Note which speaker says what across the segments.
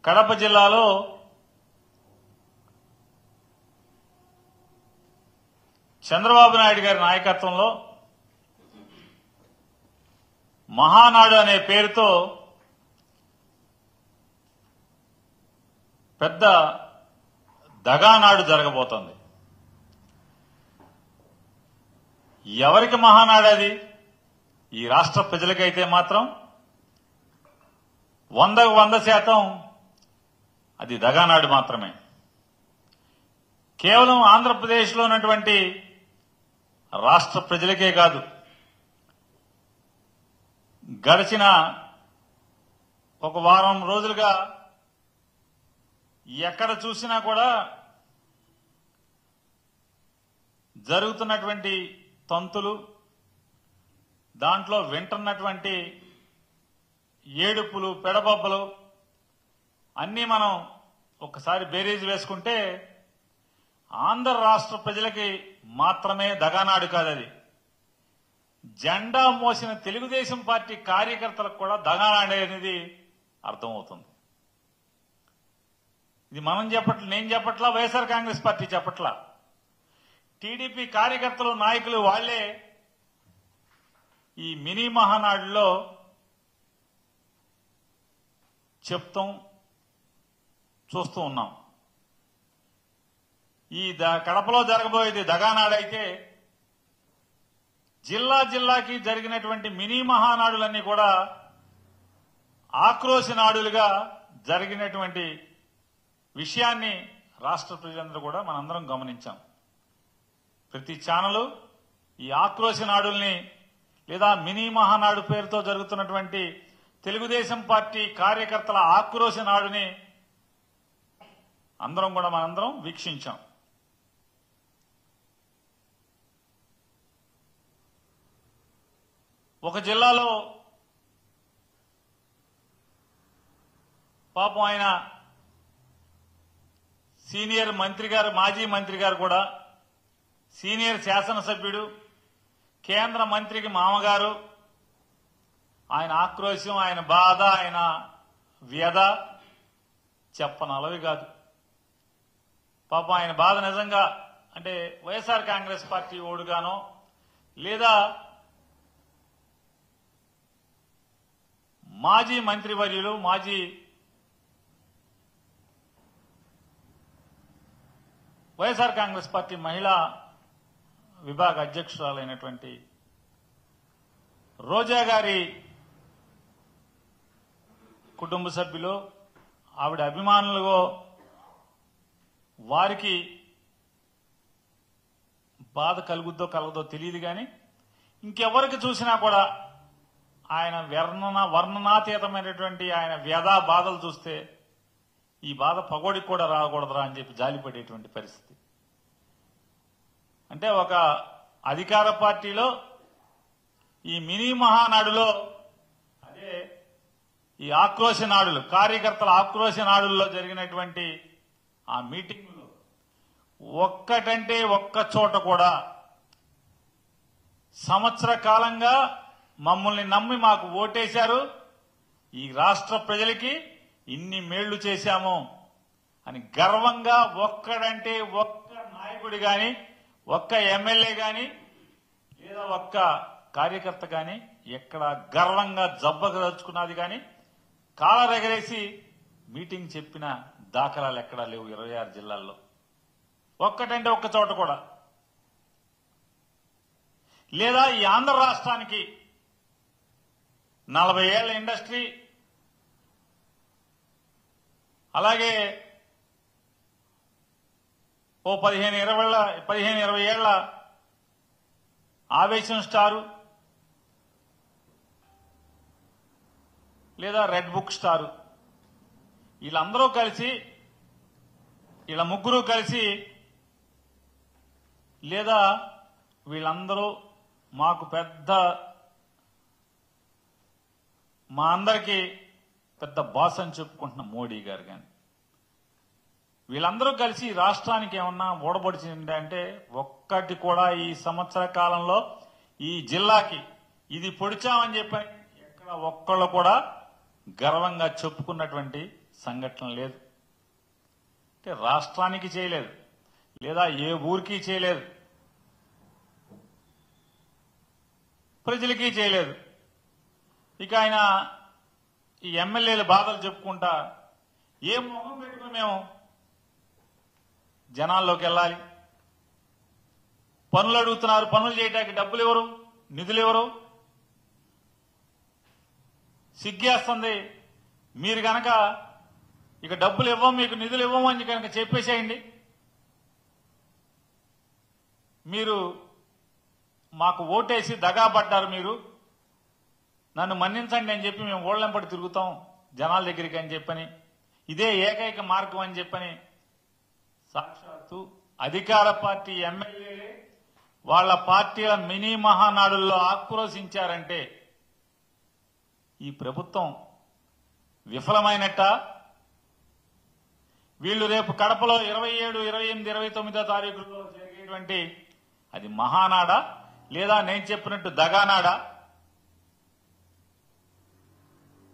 Speaker 1: కడప జిల్లాలో చంద్రబాబు నాయుడు గారి నాయకత్వంలో మహానాడు అనే పేరుతో పెద్ద దగానాడు జరగబోతోంది. ఎవరికి మహానాడు అది? ఈ రాష్ట్ర ప్రజలకైతే మాత్రం 100% అది దగానాడు మాత్రమే. కేవలం ఆంధ్రప్రదేశ్లో ఉన్నటువంటి రాష్ట్ర ప్రజలకే కాదు, గడిచిన ఒక వారం రోజులుగా ఎక్కడ చూసినా కూడా జరుగుతున్నటువంటి తంతులు, దాంట్లో వింటున్నటువంటి ఏడుపులు, పెడబొబ్బలు అన్నీ మనం ఒకసారి బేరీజ్ వేసుకుంటే ఆంధ్ర రాష్ట్ర ప్రజలకి మాత్రమే దగానాడు కాదది. జెండా మోసిన తెలుగుదేశం పార్టీ కార్యకర్తలకు కూడా దగానాడు అనేది అర్థమవుతుంది. ఇది మనం చెప్పట్ల, నేను చెప్పట్లా, వైఎస్ఆర్ కాంగ్రెస్ పార్టీ చెప్పట్లా. టీడీపీ కార్యకర్తలు, నాయకులు వాళ్లే ఈ మినీ మహానాడులో చెప్తాం, చూస్తూ ఉన్నాం. ఈ కడపలో జరగబోయేది దగానాడైతే జిల్లా జిల్లాకి జరిగినటువంటి మినీ మహానాడులన్నీ కూడా ఆక్రోశ నాడులుగా జరిగినటువంటి విషయాన్ని రాష్ట్ర ప్రజలందరూ కూడా మనందరం గమనించాం. ప్రతి ఛానలు ఈ ఆక్రోశ నాడుల్ని లేదా మినీ మహానాడు పేరుతో జరుగుతున్నటువంటి తెలుగుదేశం పార్టీ కార్యకర్తల ఆక్రోశ నాడుని మనందరం వీక్షించాం. ఒక జిల్లాలో పాపం ఆయన సీనియర్ మంత్రి గారు, మాజీ మంత్రి గారు కూడా, సీనియర్ శాసనసభ్యుడు, కేంద్ర మంత్రికి మామగారు, ఆయన ఆక్రోశం, ఆయన బాధ, ఆయన వ్యధ చెప్పనలవి కాదు. పాపం ఆయన బాధ నిజంగా అంటే వైఎస్ఆర్ కాంగ్రెస్ పార్టీ ఓడుగానో లేదా మాజీ మంత్రివర్యులు, మాజీ వైఎస్ఆర్ కాంగ్రెస్ పార్టీ మహిళా విభాగ అధ్యక్షురాలైనటువంటి రోజా గారి కుటుంబ సభ్యులు, ఆవిడ అభిమానులు, వారికి బాధ కలుగుద్దో కలగదో తెలియదు. కానీ ఇంకెవరికి చూసినా కూడా ఆయన వర్ణనాతీతమైనటువంటి ఆయన వ్యధా బాధలు చూస్తే ఈ బాధ పగోడికి కూడా రాకూడదురా అని చెప్పి జాలిపడేటువంటి పరిస్థితి. అంటే ఒక అధికార పార్టీలో ఈ మినీ మహానాడులో అదే ఈ ఆక్రోశ నాడులు, కార్యకర్తల ఆక్రోశ నాడుల్లో జరిగినటువంటి ఆ మీటింగులో ఒక్కటంటే ఒక్క చోట కూడా సంవత్సర కాలంగా మమ్మల్ని నమ్మి మాకు ఓటేశారు, ఈ రాష్ట్ర ప్రజలకి ఇన్ని మేళ్లు చేశాము అని గర్వంగా ఒక్కడంటే ఒక్క నాయకుడి గాని, ఒక్క ఎమ్మెల్యే గాని లేదా ఒక్క కార్యకర్త గాని ఎక్కడ గర్వంగా జబ్బగదలుచుకున్నది గాని కాలరెగరేసి మీటింగ్ చెప్పిన దాఖలాలు ఎక్కడా లేవు 26 జిల్లాల్లో. ఒక్కటంటే ఒక్క చోట కూడా. లేదా ఈ ఆంధ్ర రాష్ట్రానికి 40 ఏళ్ల ఇండస్ట్రీ, అలాగే ఓ 15-20 ఏళ్ల ఆవేశం స్టారు లేదా రెడ్ బుక్ స్టారు, వీళ్ళందరూ కలిసి, వీళ్ళ ముగ్గురు కలిసి లేదా వీళ్ళందరూ మాకు మా అందరికీ పెద్ద బాస్ అని చెప్పుకుంటున్న మోడీ గారు కానీ వీళ్ళందరూ కలిసి రాష్ట్రానికి ఏమన్నా ఓడబడిచిందంటే ఒక్కటి కూడా ఈ సంవత్సర కాలంలో ఈ జిల్లాకి ఇది పొడిచామని చెప్పి ఎక్కడ ఒక్కళ్ళు కూడా గర్వంగా చెప్పుకున్నటువంటి సంఘటన లేదు. అంటే రాష్ట్రానికి చేయలేదు, లేదా ఏ ఊరికి చేయలేదు, ప్రజలకి చేయలేదు. ఇక ఆయన ఈ ఎమ్మెల్యేల బాధలు చెప్పుకుంటా ఏ మొహం పెట్టుకుని మేము జనాల్లోకి వెళ్ళాలి? పనులు అడుగుతున్నారు, పనులు చేయడానికి డబ్బులు ఎవరు, నిధులు ఎవరు? సిగ్గేస్తుంది. మీరు గనక ఇక డబ్బులు ఇవ్వం, మీకు నిధులు ఇవ్వము అని కనుక చెప్పేసేయండి. మీరు మాకు ఓటేసి దగాపడ్డారు, మీరు నన్ను మన్నించండి అని చెప్పి మేము ఓళ్ళెంపడి తిరుగుతాం జనాల దగ్గరికి అని చెప్పని, ఇదే ఏకైక మార్గం అని చెప్పని సాక్షాత్తు అధికార పార్టీ ఎమ్మెల్యేలే వాళ్ళ పార్టీల మినీ మహానాడుల్లో ఆక్రోశించారంటే ఈ ప్రభుత్వం విఫలమైనట్ట? వీళ్ళు రేపు కడపలో 27, 28, 29 తారీఖుల్లో జరిగేటువంటి అది మహానాడా, లేదా నేను చెప్పినట్టు దగానాడా?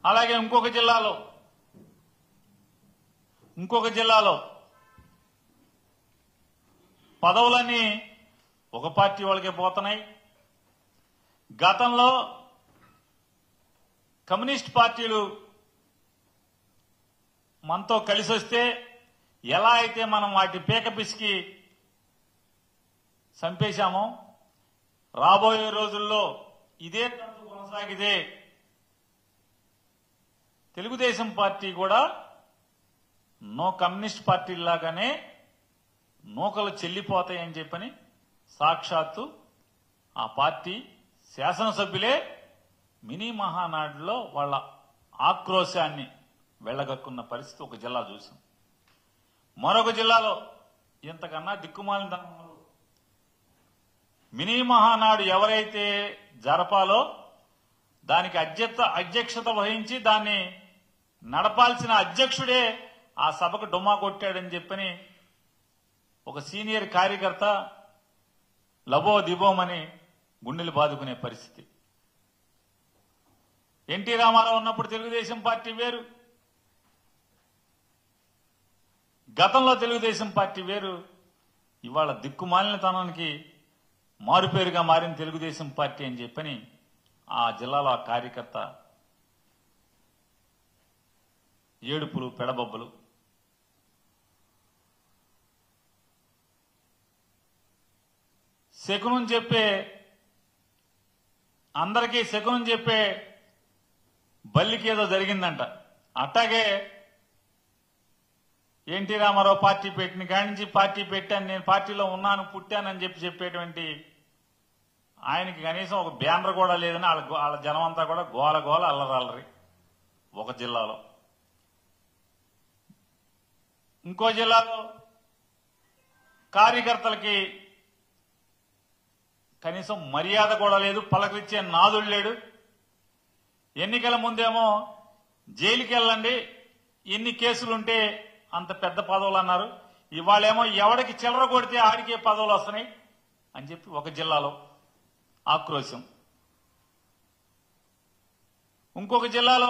Speaker 1: అలాగే ఇంకొక జిల్లాలో పదవులన్నీ ఒక పార్టీ వాళ్ళకే పోతున్నాయి. గతంలో కమ్యూనిస్ట్ పార్టీలు మనతో కలిసి వస్తే ఎలా అయితే మనం వాటి పీక పిసికి చంపేశామో, రాబోయే రోజుల్లో ఇదే తంతు కొనసాగితే తెలుగుదేశం పార్టీ కూడా నో కమ్యూనిస్ట్ పార్టీలాగానే నూకలు చెల్లిపోతాయని చెప్పని సాక్షాత్తు ఆ పార్టీ శాసనసభ్యులే మినీ మహానాడులో వాళ్ళ ఆక్రోశాన్ని వెళ్లగక్కున్న పరిస్థితి ఒక జిల్లా చూసాం. మరొక జిల్లాలో ఇంతకన్నా దిక్కుమాలిన తనంలో మినీ మహానాడు ఎవరైతే జరపాలో దానికి అధ్యక్షత వహించి దాన్ని నడపాల్సిన అధ్యక్షుడే ఆ సభకు డుమ్మా కొట్టాడని చెప్పని ఒక సీనియర్ కార్యకర్త లబో దిబోమని గుండెలు బాదుకునే పరిస్థితి. ఎన్టీ రామారావు ఉన్నప్పుడు తెలుగుదేశం పార్టీ వేరు, గతంలో తెలుగుదేశం పార్టీ వేరు. ఇవాళ దిక్కుమాలినతనానికి మారుపేరుగా మారిన తెలుగుదేశం పార్టీ అని చెప్పని ఆ జిల్లాలో ఆ కార్యకర్త ఏడుపులు పెడబొబ్బలు. శకునం చెప్పే అందరికీ శకునం చెప్పే బల్లికి ఏదో జరిగిందంట. అట్టాగే ఎన్టీ రామారావు పార్టీ పెట్టిన కాడి నుంచి పార్టీ పెట్టాను, నేను పార్టీలో ఉన్నాను, పుట్టానని చెప్పేటువంటి ఆయనకి కనీసం ఒక బ్యానర్ కూడా లేదని వాళ్ళ జనం అంతా కూడా గోల గోల అల్లరల్లరి ఒక జిల్లాలో. ఇంకో జిల్లాలో కార్యకర్తలకి కనీసం మర్యాద కూడా లేదు, పలకరించే నాదుడు లేడు. ఎన్నికల ముందేమో జైలుకి వెళ్ళండి, ఎన్ని కేసులుంటే అంత పెద్ద పదవులు అన్నారు. ఇవాళేమో ఎవడికి చిల్లర కొడితే ఆడికే పదవులు వస్తున్నాయి అని చెప్పి ఒక జిల్లాలో ఆక్రోశం. ఇంకొక జిల్లాలో